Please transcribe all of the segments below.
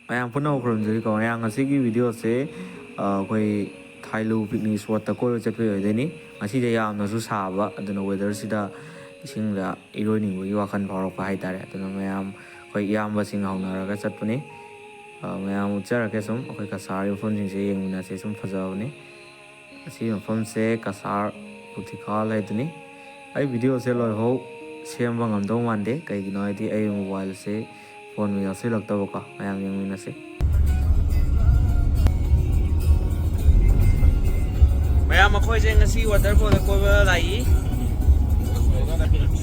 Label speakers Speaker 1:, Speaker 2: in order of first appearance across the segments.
Speaker 1: ꯃꯌꯥꯝ ꯄꯨꯟꯅ ꯈꯨꯔꯨꯝꯖꯔꯤꯀꯣ ꯃꯌꯥꯝ ꯉꯁꯤꯒꯤ ꯚꯤꯗꯤꯑꯣꯁꯦ ꯑꯩꯈꯣꯏ ꯊꯥꯏꯂꯨ ꯄꯤꯛꯅꯤꯛ ꯁ꯭ꯄꯣꯠꯇ ꯀꯣꯏꯕ ꯆꯠꯄꯒꯤ ꯑꯣꯏꯗꯣꯏꯅꯤ ꯉꯁꯤꯁꯦ ꯌꯥꯝꯅꯁꯨ ꯁꯥꯕ ꯑꯗꯨꯅ ꯋꯦꯗꯔꯁꯤꯗ ꯏꯁꯤꯡꯗ ꯏꯔꯣꯏꯅꯤꯡꯕꯒꯤ ꯋꯥꯈꯜ ꯐꯥꯎꯔꯛꯄ ꯍꯥꯏꯇꯥꯔꯦ ꯑꯗꯨꯅ ꯃꯌꯥꯝ ꯑꯩꯈꯣꯏ ꯏꯌꯥꯝꯕꯁꯤꯡ ꯍꯧꯅꯔꯒ ꯆꯠꯄꯅꯤ ꯃꯌꯥꯝ ꯎꯠꯆꯔꯛꯀꯦ ꯁꯨꯝ ꯑꯩꯈꯣꯏ ꯀꯁꯥꯔꯒꯤ ꯃꯐꯝꯁꯤꯡꯁꯦ ꯌꯦꯡꯃꯤꯟꯅꯁꯦ ꯁꯨꯝ ꯐꯖꯕꯅꯤ ꯑꯁꯤ ꯃꯐꯝꯁꯦ ꯀꯁꯥꯔ ꯄꯨꯊꯤꯈꯥꯜ ꯍꯥꯏꯗꯨꯅꯤ ꯑꯩ ꯚꯤꯗꯤꯑꯣꯁꯦ ꯂꯣꯏꯐꯥꯎ ꯁꯦꯝꯕ ꯉꯝꯗꯧ ꯃꯥꯟꯗꯦ ꯀꯩꯒꯤꯅꯣ ꯍꯥꯏꯗꯤ ꯑꯩ ꯃꯣꯕꯥꯏꯜꯁꯦ ꯐꯣꯟ ꯌꯥꯎꯁꯤꯜꯂꯛꯇꯕꯀꯣ ꯃꯌꯥꯝ ꯌꯦꯡꯃꯤꯟꯅꯁꯤ ꯃꯌꯥꯝ ꯑꯩꯈꯣꯏꯁꯦ ꯉꯁꯤ ꯋꯥꯇꯔꯐꯣꯜꯗ ꯀꯣꯏꯕ ꯂꯥꯛꯏ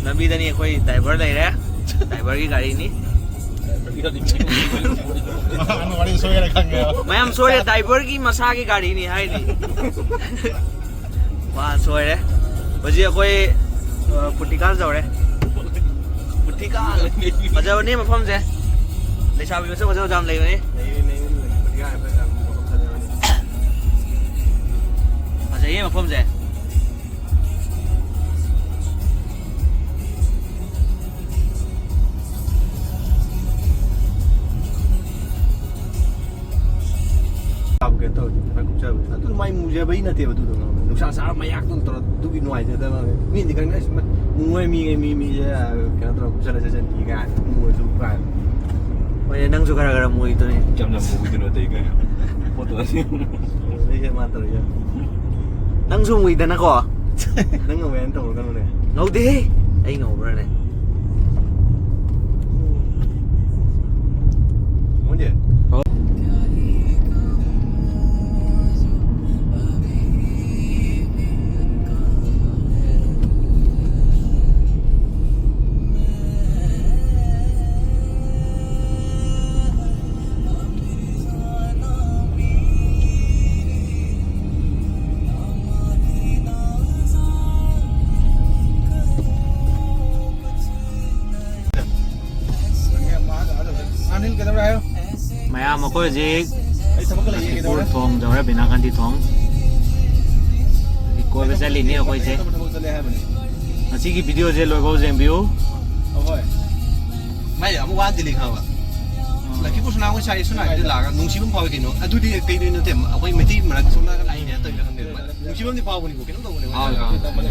Speaker 1: ꯂꯝꯕꯤꯗꯅꯤ ꯑꯩꯈꯣꯏ ꯗ꯭राꯏꯚꯔ ꯂꯩꯔꯦ ꯗ꯭राꯏꯚꯔꯒꯤ ꯒꯥꯔꯤꯅꯤ ꯃꯌꯥꯝ ꯁꯣꯏꯔꯦ ꯗ꯭राꯏꯚꯔꯒꯤ ꯃꯁꯥꯒꯤ ꯒꯥꯔꯤꯅꯤ ꯍꯥꯏꯗꯤ ꯋꯥ ꯁꯣꯏꯔꯦ ꯍꯧꯖꯤꯛ ꯑꯩꯈꯣꯏ ꯄꯨꯊꯤꯈꯥꯜ ꯌꯧꯔꯦ ꯄꯨꯊꯤꯈꯥꯜ ꯐꯖꯕꯅꯤ ꯃꯐꯝꯁꯦ ꯂꯩꯁꯥꯕꯤ ꯃꯁꯛ ꯐꯖꯕ ꯌꯥꯝ ꯂꯩꯕꯅꯤ ꯐꯖꯩꯌꯦ ꯃꯐꯝꯁꯦ
Speaker 2: ꯑꯗꯨ ꯃꯥꯏ ꯃꯨꯖꯕꯩ ꯅꯠꯇꯦꯕ ꯑꯗꯨꯗꯣ ꯅꯨꯡꯁꯥ ꯁꯥꯔ ꯃꯌꯥꯛꯇꯨ ꯇꯧꯔ ꯑꯗꯨꯒꯤ ꯅꯨꯡꯉꯥꯏꯖꯗꯕ ꯃꯤꯗꯤ ꯈꯪꯅ ꯃꯨꯉꯣꯏ ꯃꯤꯁꯦ ꯀꯩꯅꯣ ꯇꯧꯔ ꯆꯠꯂ ꯆꯠꯁꯟꯈꯤ ꯀꯥꯏ ꯃꯨꯔꯁꯨ ꯀꯥꯏ
Speaker 1: ꯍꯣꯏ ꯅꯪꯁꯨ ꯈꯔ ꯃꯨꯏꯗꯨꯅꯤ
Speaker 3: ꯌꯥꯝꯅ ꯃꯨꯕꯤꯗꯨꯅ ꯑꯇꯩ ꯀꯩ ꯄꯣꯠꯇꯣ
Speaker 2: ꯑꯩꯁꯦ ꯃꯥ ꯇꯧꯔꯤꯁꯦ
Speaker 1: ꯅꯪꯁꯨ ꯃꯨꯏꯗꯅꯀꯣ
Speaker 2: ꯅꯪ ꯉꯧꯋꯦꯅ ꯇꯧꯔꯒꯅꯨꯅꯦ
Speaker 1: ꯉꯧꯗꯦꯍꯦ ꯑꯩ ꯉꯧꯕ꯭ꯔꯅꯦ
Speaker 2: ꯃꯣꯏꯗꯤ
Speaker 1: ꯃꯌꯥꯝ ꯑꯩꯈꯣꯏ ꯍꯧꯖꯤꯛ ꯂꯛꯈꯤꯄꯨꯔ ꯊꯣꯡ ꯌꯧꯔꯦ ꯕꯤꯅꯥꯒꯥꯟꯙꯤ ꯊꯣꯡ ꯍꯧꯖꯤꯛ ꯀꯣꯏꯕ ꯆꯠꯂꯤꯅꯤ ꯑꯩꯈꯣꯏꯁꯦ ꯉꯁꯤꯒꯤ ꯚꯤꯗꯤꯑꯣꯁꯦ ꯂꯣꯏꯐꯥꯎ ꯌꯦꯡꯕꯤꯌꯨ
Speaker 2: ꯃꯥꯏ ꯑꯃꯨꯛ ꯋꯥꯟꯗꯤꯂꯤ ꯈꯪꯕ ꯂꯛꯈꯤꯄꯨꯔ ꯁꯅꯥ ꯑꯩꯈꯣꯏ ꯁꯥꯏ ꯁꯅꯥꯒꯤꯗ ꯂꯥꯛꯑꯒ ꯅꯨꯡꯁꯤꯕꯝ ꯐꯥꯎꯏ ꯀꯩꯅꯣ ꯑꯗꯨꯗꯤ ꯀꯩꯅꯣ ꯅꯠꯇꯦ ꯑꯩꯈꯣꯏ ꯃꯩꯇꯩ ꯃꯔꯛꯇ ꯁꯣꯝꯅꯥꯒ ꯂꯥꯛꯏꯅꯦ ꯇꯧꯔꯤꯔ ꯈꯪꯗꯦ ꯅꯨꯡꯁꯤꯕꯝꯗꯤ ꯐꯥꯎꯕꯅꯤꯀꯣ ꯀꯩꯅꯣꯝ ꯇꯧꯕꯅꯦ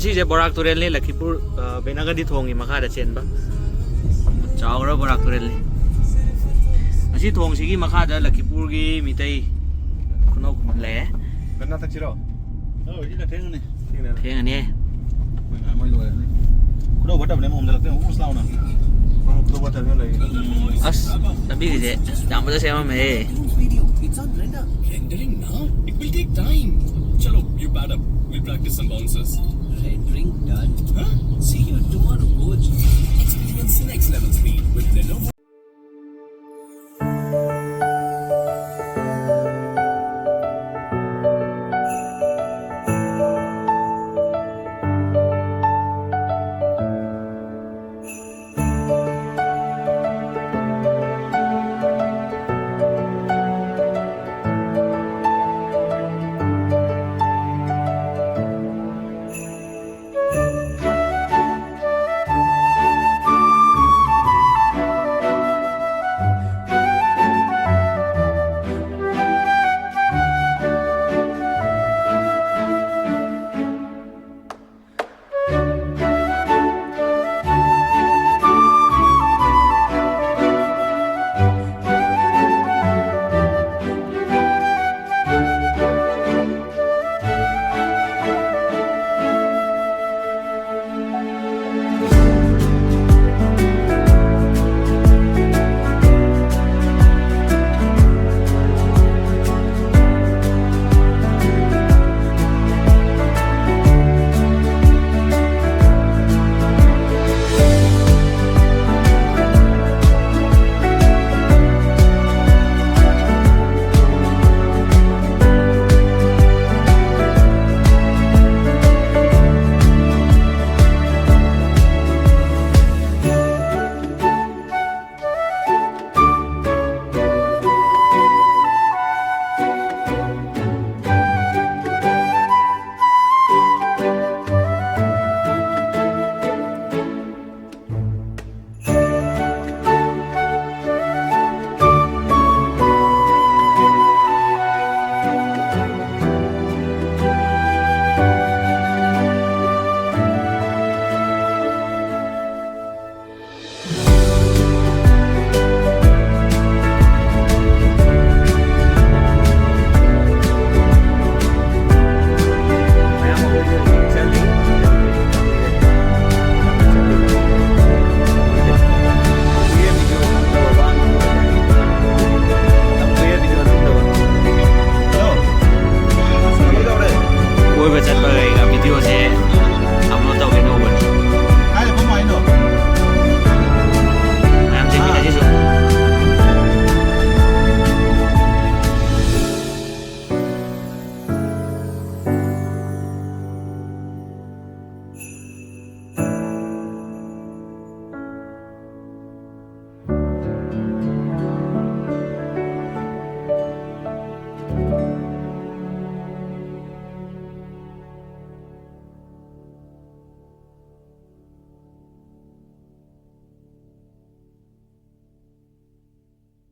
Speaker 1: ꯁꯤꯁꯦ ꯕꯣꯔꯥꯛ ꯇꯨꯔꯦꯜꯅꯤ ꯂꯛꯈꯤꯄꯨꯔ ꯕꯤꯅꯥꯒꯥꯟꯙꯤ ꯊꯣꯡꯒꯤ ꯃꯈꯥꯗ ꯆꯦꯟꯕ ꯆꯥꯎꯔ ꯕꯣꯔꯥꯛ ꯇꯨꯔꯦꯜꯅꯤ ꯑꯁꯤ ꯊꯣꯡꯁꯤꯒꯤ ꯃꯈꯥꯗ ꯂꯛꯈꯤꯄꯨꯔꯒꯤ ꯃꯤꯇꯩ ꯈꯨꯅꯧ ꯂꯩꯌꯦ
Speaker 2: ꯀꯟꯅ ꯊꯛꯁꯤꯔꯣ
Speaker 1: ꯊꯦꯡꯉꯅꯤ
Speaker 3: ꯈꯨꯗꯧ ꯐꯠꯇꯕꯅꯦ ꯃꯣꯝꯖꯜꯂꯛꯇꯦ ꯎꯁ ꯂꯥꯎꯅ
Speaker 2: ꯈꯨꯗꯧ ꯐꯠꯇꯕꯅꯦ ꯂꯩ
Speaker 1: ꯑꯁ ꯂꯝꯕꯤꯁꯦ ꯌꯥꯝ ꯐꯖ ꯁꯦꯝꯃꯝꯃꯦ
Speaker 4: Rendering now? It will take time. Chalo, you pad up. We'll practice some bounces. Rendering done. Huh? See you tomorrow, coach. Experience next level speed with Lenovo